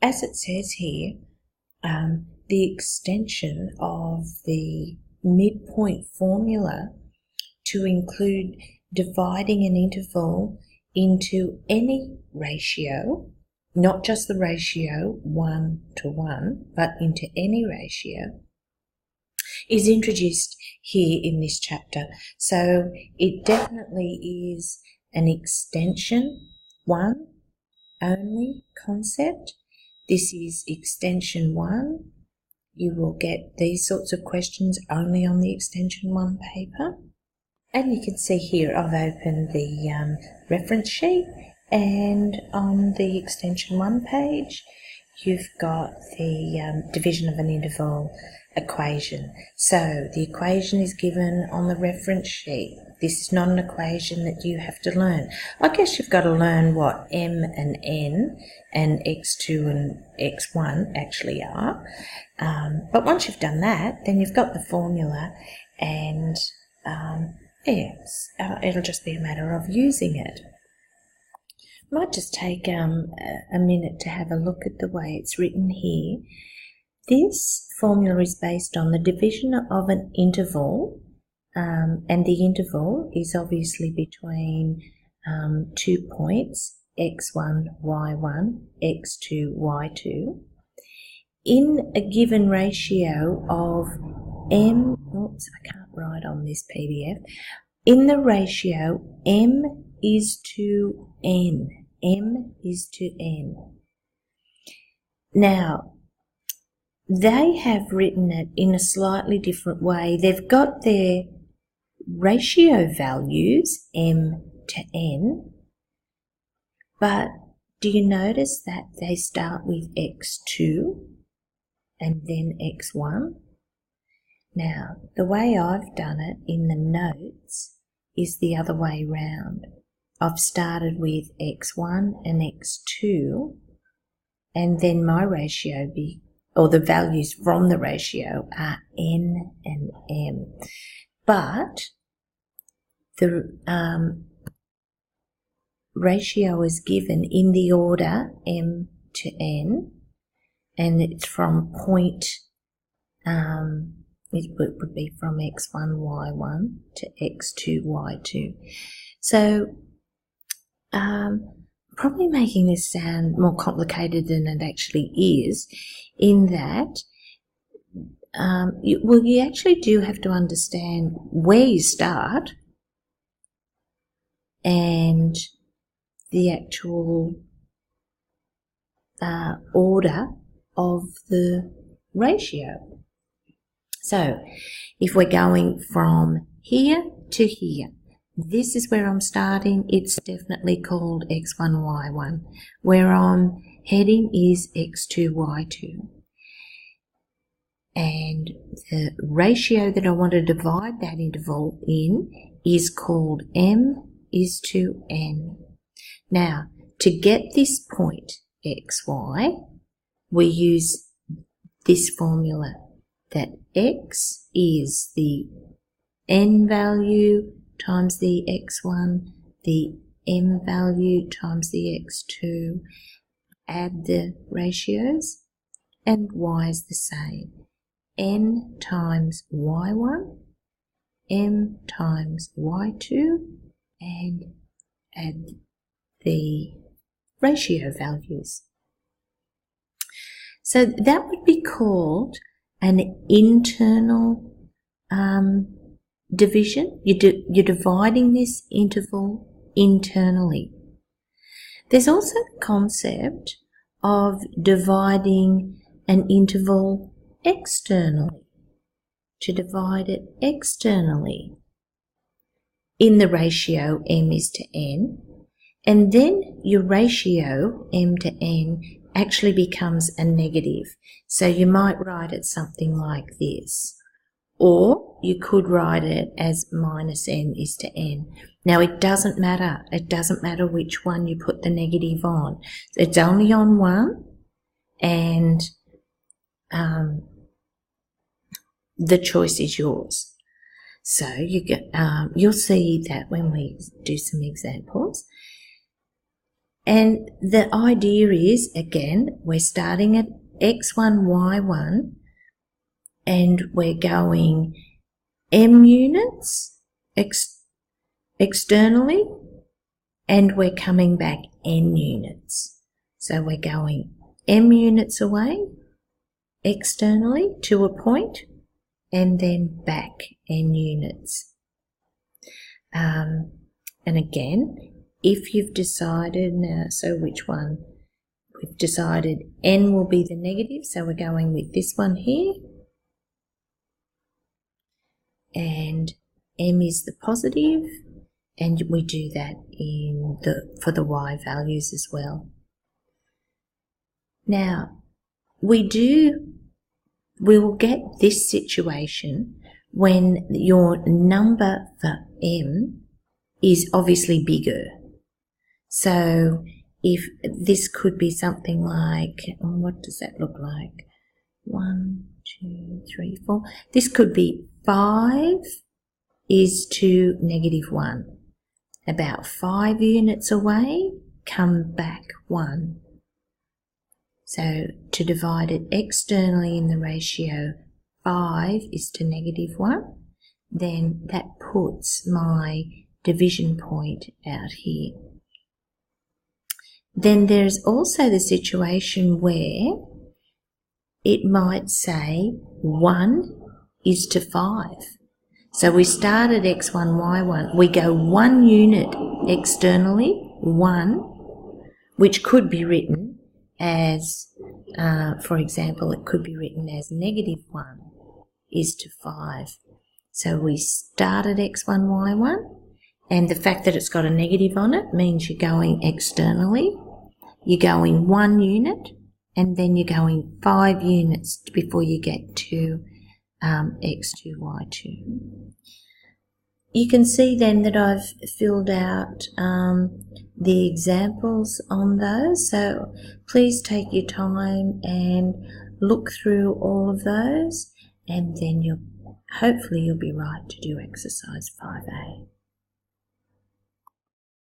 as it says here, the extension of the midpoint formula to include dividing an interval into any ratio, not just the ratio 1 to 1, but into any ratio, is introduced here in this chapter. So it definitely is an extension 1 only concept. This is extension 1. You will get these sorts of questions only on the extension 1 paper. And you can see here I've opened the reference sheet, and on the extension 1 page you've got the division of an interval equation. So the equation is given on the reference sheet. This is not an equation that you have to learn. I guess you've got to learn what m and n and x2 and x1 actually are. But once you've done that, then you've got the formula, and it'll just be a matter of using it. Might just take a minute to have a look at the way it's written here. This formula is based on the division of an interval, and the interval is obviously between 2 points, x1, y1, x2, y2, in a given ratio of m, I can't write on this PDF, in the ratio m is to n. M is to n. Now, they have written it in a slightly different way. They've got their ratio values, m to n, but do you notice that they start with x2 and then x1? Now, the way I've done it in the notes is the other way round. I've started with x1 and x2, and then my ratio or the values from the ratio are n and m. But the ratio is given in the order m to n, and it's from point, it would be from x1, y1 to x2, y2. So, probably making this sound more complicated than it actually is, in that you actually do have to understand where you start and the actual order of the ratio. So if we're going from here to here, this is where I'm starting. It's definitely called x1, y1. Where I'm heading is x2, y2. And the ratio that I want to divide that interval in is called m is to n. Now, to get this point, xy, we use this formula, that x is the n value times the x1, the m value times the x2, add the ratios, and y is the same. N times y1, m times y2, and add the ratio values. So that would be called an internal division. You're dividing this interval internally. There's also the concept of dividing an interval externally, to divide it externally in the ratio m is to n, and then your ratio m to n actually becomes a negative. So you might write it something like this, or you could write it as minus m is to n. Now it doesn't matter. It doesn't matter which one you put the negative on. It's only on one, and the choice is yours. So you'll see that when we do some examples. And the idea is, again, we're starting at x1, y1, and we're going m units externally, and we're coming back n units. So we're going m units away externally to a point, and then back n units. And again, if you've decided now, so which one? We've decided n will be the negative, so we're going with this one here. And m is the positive, and we do that for the y values as well. Now, we will get this situation when your number for m is obviously bigger. So if this could be something like, what does that look like? 1, 2, 3, 4. This could be 5 is to -1. About 5 units away, come back 1. So to divide it externally in the ratio 5 is to -1, then that puts my division point out here. Then there's also the situation where it might say 1 is to 5. So we start at x1, y1. We go 1 unit externally, 1, which could be written as, for example, it could be written as -1 is to 5. So we start at x1, y1, and the fact that it's got a negative on it means you're going externally. You're going 1 unit, and then you're going 5 units before you get to x2, y2. You can see then that I've filled out the examples on those, so please take your time and look through all of those, and then hopefully you'll be right to do exercise 5A.